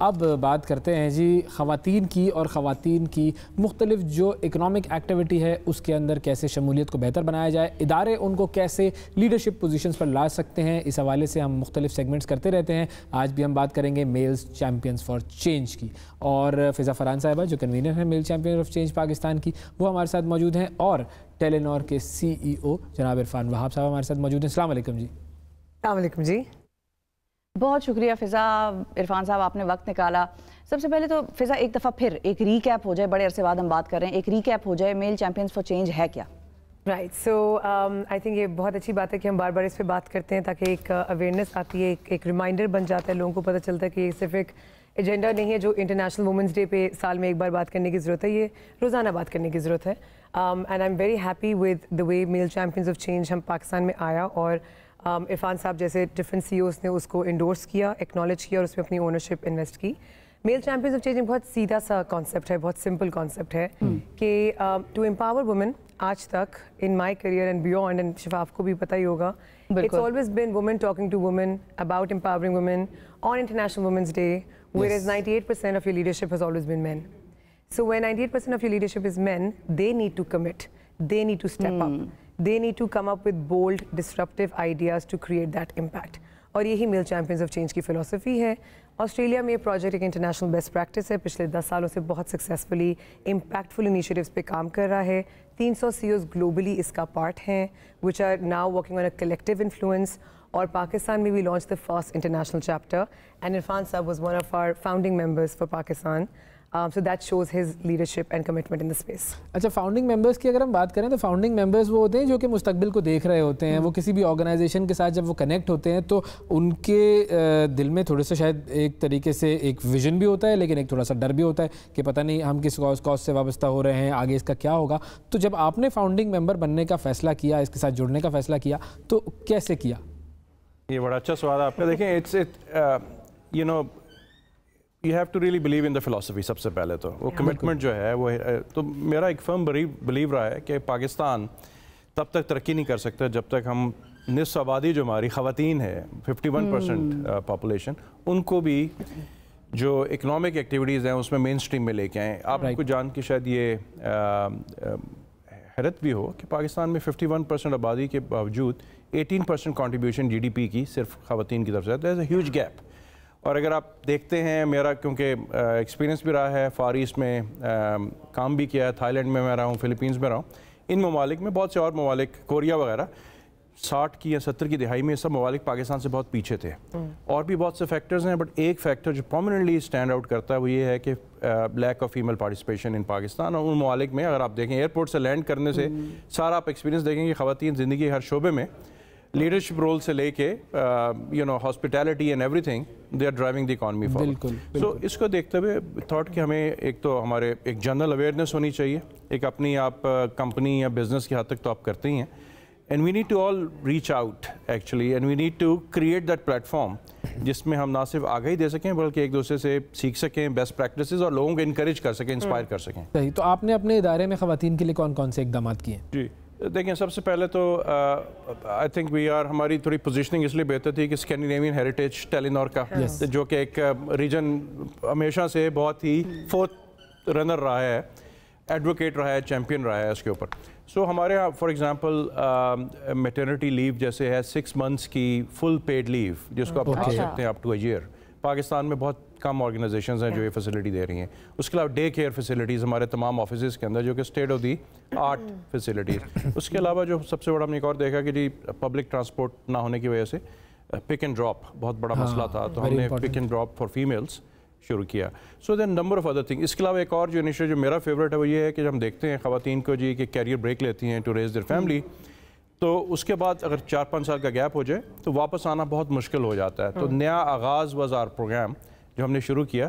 اب بات کرتے ہیں جی خواتین کی، اور خواتین کی مختلف جو اکنامک ایکٹیویٹی ہے اس کے اندر کیسے شمولیت کو بہتر بنایا جائے، ادارے ان کو کیسے لیڈرشپ پوزیشنز پر لا سکتے ہیں. اس حوالے سے ہم مختلف سیگمنٹس کرتے رہتے ہیں. آج بھی ہم بات کریں گے میلز چیمپئنز فار چینج کی، اور فضا فرحان صاحبہ جو کنوینر ہیں میل چیمپئن آف چینج پاکستان کی، وہ ہمارے ساتھ موجود ہیں، اور ٹیلینور کے CEO جناب عرفان وہاب صاحب ہمارے ساتھ موجود ہیں. السلام علیکم جی. السلام علیکم جی. بہت شکریہ فضا. عرفان صاحب آپ نے وقت نکالا. سب سے پہلے تو فضا ایک دفعہ پھر ایک ریکیپ ہو جائے، بڑے عرصے بعد ہم بات کر رہے ہیں، ایک ریکیپ ہو جائے میل چیمپئنز فار چینج ہے کیا؟ رائٹ، سو آئی تھنک یہ بہت اچھی بات ہے کہ ہم بار بار اس پہ بات کرتے ہیں تاکہ ایک اویئرنیس آتی ہے، ایک ریمائنڈر بن جاتا ہے، لوگوں کو پتہ چلتا ہے کہ یہ صرف ایک ایجنڈا نہیں ہے جو انٹرنیشنل وومنس ڈے پہ سال میں ایک بار بات کرنے کی ضرورت ہے، یہ روزانہ بات کرنے کی ضرورت ہے. And I am very happy with the way male champions of change ہم پاکستان میں آیا، اور عرفان صاحب جیسے ڈفرینٹ CEOs نے اس کو انڈورس کیا، ایکنالج کیا، اور اس میں اپنی اونرشپ انویسٹ کی. میل چیمپئنز آف چینج ایک بہت سیدھا سا کانسیپٹ ہے، بہت سمپل کانسیپٹ ہے کہ ٹو امپاور وومن. آج تک in my career and beyond, and Shifa آپ کو بھی پتہ ہی ہوگا، it's always been women talking to women about empowering women on international women's day, whereas 98% of your leadership has always been men. So when 98% of your leadership is men, they need to commit, they need to step up, they need to come up with bold, disruptive ideas to create that impact. اور یہی میل champions of change کی فلسفی ہے. Australia میں یہ project ایک international best practice ہے، پچھلے 10 سالوں سے بہت سکسیزفلی امپیکٹفل انیشیٹیوز پہ کام کر رہا ہے. 300 CEOs گلوبلی اس کا پارٹ ہیں which are now working on a collective influence. اور پاکستان میں بھی launch the first international chapter, and Irfan Saab was one of our founding members for Pakistan. So that shows his leadership and commitment in the space. اچھا، founding members کی اگر ہم بات کریں تو فاؤنڈنگ ممبرس وہ ہوتے ہیں جو کہ مستقبل کو دیکھ رہے ہوتے ہیں. وہ کسی بھی آرگنائزیشن کے ساتھ جب وہ کنیکٹ ہوتے ہیں تو ان کے دل میں تھوڑے سے شاید ایک طریقے سے ایک ویژن بھی ہوتا ہے، لیکن ایک تھوڑا سا ڈر بھی ہوتا ہے کہ پتہ نہیں ہم کس کاز سے وابستہ ہو رہے ہیں، آگے اس کا کیا ہوگا. تو جب آپ نے فاؤنڈنگ ممبر بننے کا فیصلہ کیا، اس کے ساتھ جڑنے کا فیصلہ کیا، تو کیسے کیا؟ یہ بڑا اچھا سوال آپ کا. دیکھیں you have to really believe in the philosophy. سب سے پہلے تو وہ کمٹمنٹ جو ہے وہ تو میرا ایک فرم بلیو رہا ہے کہ پاکستان تب تک ترقی نہیں کر سکتا جب تک ہم نصف آبادی جو ہماری خواتین ہے 51% پاپولیشن، ان کو بھی جو اکنامک ایکٹیویٹیز ہیں اس میں مین سٹریم میں لے کے آئیں. آپ کو جان کے شاید یہ حیرت بھی ہو کہ پاکستان میں 51% آبادی کے باوجود 18% کنٹریبیوشن GDP کی صرف خواتین کی طرف سے. there is a huge gap. اور اگر آپ دیکھتے ہیں، میرا کیونکہ ایکسپیرینس بھی رہا ہے، فار ایسٹ میں کام بھی کیا ہے، تھائی لینڈ میں رہا ہوں، فلپینز میں رہا ہوں، ان ممالک میں بہت سے اور ممالک، کوریا وغیرہ 60 کی یا 70 کی دہائی میں یہ سب ممالک پاکستان سے بہت پیچھے تھے. اور بھی بہت سے فیکٹرز ہیں، بٹ ایک فیکٹر جو پرومیننٹلی اسٹینڈ آؤٹ کرتا ہے وہ یہ ہے کہ lack of female participation in Pakistan. اور ان ممالک میں اگر آپ دیکھیں ایئرپورٹ سے لینڈ کرنے سے سارا آپ ایکسپیرینس دیکھیں کہ خواتین زندگی ہر شعبے میں لیڈرشپ رول سے لے کے hospitality and everything they are driving the economy forward. So اس کو دیکھتے ہوئے تھاٹ کہ ہمیں ایک تو ہمارے ایک جنرل اویئرنیس ہونی چاہیے، ایک اپنی آپ کمپنی یا بزنس کی حد تک تو آپ کرتے ہی ہیں، and we need to all reach out actually, and we need to create that platform جس میں ہم نہ صرف آگاہی دے سکیں بلکہ ایک دوسرے سے سیکھ سکیں بیسٹ پریکٹسز اور لوگوں کو انکریج کر سکیں، انسپائر کر سکیں. صحیح. تو آپ نے اپنے ادارے میں خواتین کے لیے کون کون سے اقدامات کیے ہیں؟ جی دیکھیں، سب سے پہلے تو آئی تھنک ہماری تھوڑی پوزیشننگ اس لیے بہتر تھی کہ اسکینڈینیوین ہیریٹیج ٹیلینور کا جو کہ ایک ریجن ہمیشہ سے بہت ہی فورتھ رنر رہا ہے، ایڈوکیٹ رہا ہے، چیمپئن رہا ہے اس کے اوپر. سو ہمارے یہاں فار ایگزامپل میٹرنٹی لیو جیسے ہے 6 months کی فل پیڈ لیو جس کو آپ کھا سکتے ہیں up to a year. Pakistan میں بہت کم آرگنائزیشنز ہیں جو یہ فیسلٹی دے رہی ہیں. اس کے علاوہ ڈے کیئر فیسلٹیز ہمارے تمام آفیسز کے اندر جو کہ state of the art facilities. اس کے علاوہ جو سب سے بڑا ہم نے ایک اور دیکھا کہ جی پبلک ٹرانسپورٹ نہ ہونے کی وجہ سے پک اینڈ ڈراپ بہت بڑا مسئلہ تھا، تو ہم نے pick and drop for families شروع کیا. So then number of other thing. اس کے علاوہ ایک اور جو انیشیٹو جو میرا فیوریٹ ہے وہ یہ ہے کہ جب ہم دیکھتے ہیں خواتین کو جی کہ کیریئر بریک لیتی ہیں ٹو ریز دیئر فیملی، تو اس کے بعد اگر 4-5 سال کا گیپ ہو جائے تو واپس آنا بہت مشکل ہو جاتا ہے. تو نیا آغاز واز آر پروگرام جو ہم نے شروع کیا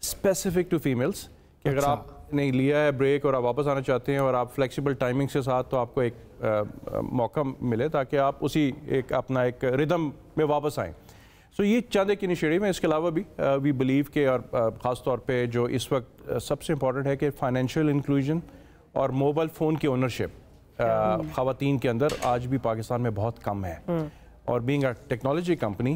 اسپیسیفک ٹو فیمیلس کہ اگر آپ نے لیا ہے بریک اور آپ واپس آنا چاہتے ہیں اور آپ فلیکسیبل ٹائمنگس کے ساتھ، تو آپ کو ایک موقع ملے تاکہ آپ اسی ایک اپنا ایک ردم میں واپس آئیں. سو یہ چند ایک انیشیٹیو ہے. اس کے علاوہ بھی وی بلیو کہ اور خاص طور پہ جو اس وقت سب سے امپورٹنٹ ہے کہ فائنینشیل انکلوژن اور موبائل فون کی اونرشپ خواتین کے اندر آج بھی پاکستان میں بہت کم ہے. اور being a technology company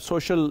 social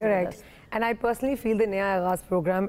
Correct. And I personally feel the Naya Aghaaz program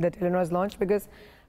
that Telenor has launched, because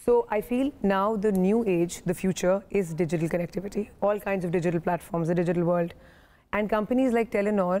So I feel now the new age, the future is digital connectivity, all kinds of digital platforms, the digital world. And companies like Telenor,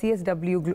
CSW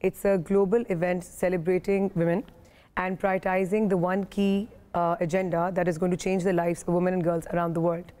it's a global event celebrating women and prioritizing the one key agenda that is going to change the lives of women and girls around the world.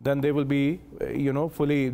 then they will be fully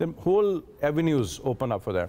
then whole avenues open up for them.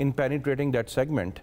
in penetrating that segment,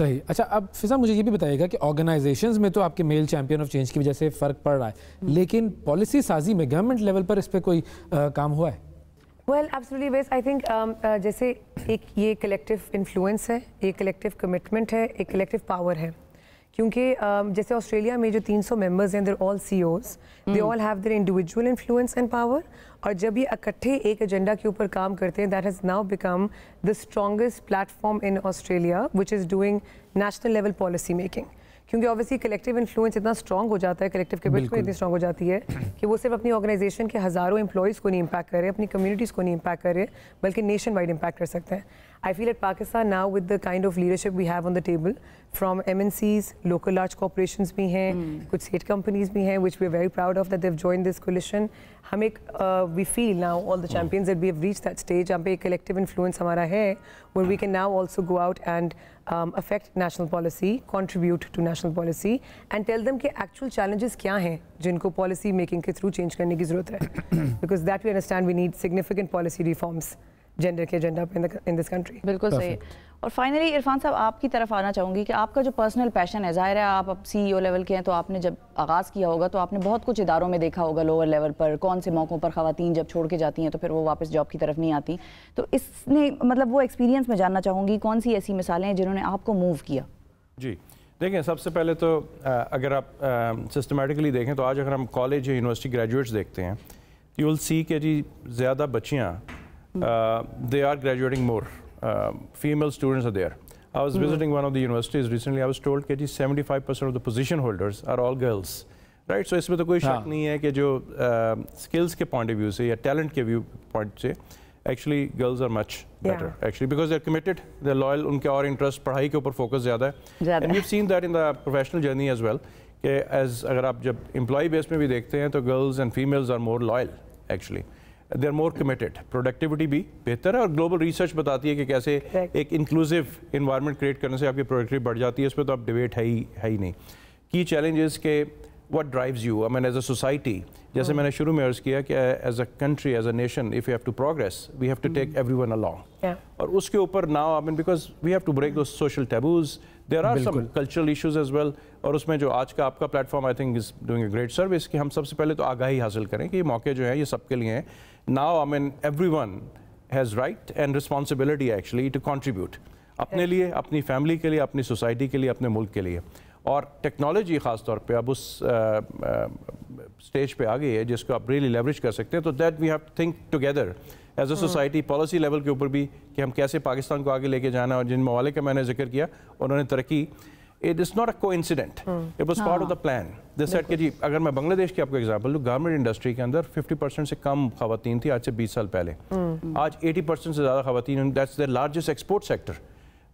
صحیح. اچھا اب فضا مجھے یہ بھی بتائیے گا کہ organisations میں تو آپ کے میل چیمپئن آف چینج کی وجہ سے فرق پڑ رہا ہے, لیکن پالیسی سازی میں گورنمنٹ لیول پر اس پہ کوئی کام ہوا ہے؟ ویل ایبسلیٹلی بیس آئی تھنک جیسے ایک یہ کلیکٹیو انفلوئنس ہے, ایک کلیکٹیو کمٹمنٹ ہے, ایک کلیکٹیو پاور ہے. کیونکہ جیسے آسٹریلیا میں جو 300 ممبرز ہیں, they're all CEOs, they all have their individual influence and power, اور جب یہ اکٹھے ایک ایجنڈا کے اوپر کام کرتے ہیں, that has now become the strongest platform in Australia which is doing national level policy making. کیونکہ اوبیسلی کلیکٹیو انفلوئنس اتنا اسٹرانگ ہو جاتا ہے, کلیکٹیو کمٹمنٹ اتنی اسٹرانگ ہو جاتی ہے کہ وہ صرف اپنی آرگنائزیشن کے ہزاروں امپلائیز کو نہیں امپیکٹ کر رہے, اپنی کمیونٹیز کو نہیں امپیکٹ کر رہے, بلکہ نیشن وائڈ امپیکٹ کر سکتے ہیں. I feel at Pakistan now with the kind of leadership we have on the table from MNCs, local large corporations بھی ہیں, کچھ state companies بھی ہیں which we are very proud of that they've joined this coalition. ہم ایک we feel now all the champions that we have reached that stage جہاں پہ ایک collective influence ہمارا ہے where we can now also go out and affect national policy, contribute to national policy and tell them کہ actual challenges کیا ہیں جن کو policy making کے through change کرنے کی ضرورت ہے, because that we understand we need significant policy reforms gender کے ایجنڈا پہ ان دس کنٹری. بالکل صحیح. اور فائنلی عرفان صاحب آپ کی طرف آنا چاہوں گی کہ آپ کا جو پرسنل پیشن ہے, ظاہر ہے آپ اب CEO لیول کے ہیں, تو آپ نے جب آغاز کیا ہوگا تو آپ نے بہت کچھ اداروں میں دیکھا ہوگا لوور لیول پر, کون سے موقعوں پر خواتین جب چھوڑ کے جاتی ہیں تو پھر وہ واپس جاب کی طرف نہیں آتی. تو اس نے مطلب وہ ایکسپیرینس میں جاننا چاہوں گی کون سی ایسی مثالیں ہیں جنہوں نے آپ کو موو کیا؟ جی دیکھیں, سب سے پہلے تو اگر آپ سسٹمیٹکلی دیکھیں تو آج اگر ہم کالج یا یونیورسٹی گریجویٹس دیکھتے ہیں, یو ول سی کہ جی زیادہ بچیاں they are graduating more. Female students are there. I was visiting one of the universities recently. I was told that 75% of the position holders are all girls. Right? So اس میں تو کوئی شک نہیں ہے کہ جو skills کے point of view سے یا talent کے view point سے actually girls are much better. Actually because they're committed, they're loyal, ان کے اور interest پڑھائی کے اوپر focus زیادہ ہے. And we've seen that in the professional journey as well. کہ اگر آپ جب employee base میں بھی دیکھتے ہیں تو girls and females are more loyal actually. They are more committed. Productivity بھی بہتر ہے, اور گلوبل ریسرچ بتاتی ہے کہ کیسے ایک انکلوسیو انوائرمنٹ کریٹ کرنے سے آپ کی پروڈکٹیوٹی بڑھ جاتی ہے. اس پہ تو اب ڈیبیٹ ہے ہی نہیں. کی چیلنجز کہ what drives you, I mean as a society, جیسے میں نے شروع میں عرض کیا کہ as a country, as a nation, if we have to progress, we have to take everyone along. اور اس کے اوپر now, I mean because we have to break those social taboos. There are some cultural issues as well. اور اس میں جو آج کا آپ کا plate form I think is doing a great service کہ ہم سب سے پہلے تو آگاہی حاصل کریں کہ یہ موقع جو ہے یہ سب کے لیے ہیں. Now, I mean, everyone has right and responsibility actually to contribute. اپنے لیے, اپنی فیملی کے لیے, اپنی سوسائٹی کے لیے, اپنے ملک کے لیے. اور ٹیکنالوجی خاص طور پہ اب اس سٹیج پہ آ گئی ہے جس کو آپ ریلی لیوریج کر سکتے ہیں. تو that we have to think together as a society, policy level کے اوپر بھی کہ ہم کیسے پاکستان کو آگے لے کے جانا ہے. اور جن ممالک کا میں نے ذکر کیا انہوں نے ترقی, it is not a coincident. It was part of the plan. They said کہ جی اگر میں بنگلہ دیش کی آپ کو ایگزامپل دوں, گورنمنٹ انڈسٹری کے اندر 50% سے کم خواتین تھی آج سے 20 سال پہلے. آج 80% سے زیادہ خواتین, that's their largest export sector.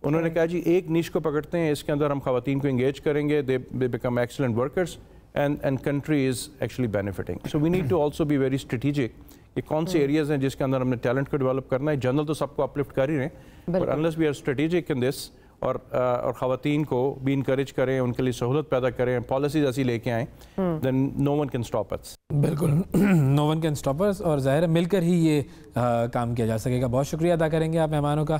انہوں نے کہا جی ایک نیش کو پکڑتے ہیں, اس کے اندر ہم خواتین کو انگیج کریں گے, they become excellent workers and country is actually benefiting. So we need to also be very strategic کہ کون سے ایریاز ہیں جس کے اندر ہم نے ٹیلنٹ کو ڈیولپ کرنا ہے. جنرل تو سب کو اپلفٹ کر ہی رہے ہیں, but unless we are strategic in this اور خواتین کو بھی انکریج کریں, ان کے لیے سہولت پیدا کریں, پالیسیز ایسی لے کے آئیں, then no one can stop us. بالکل no one can stop us. اور ظاہر ہے مل کر ہی یہ کام کیا جا سکے گا. بہت شکریہ ادا کریں گے آپ مہمانوں کا.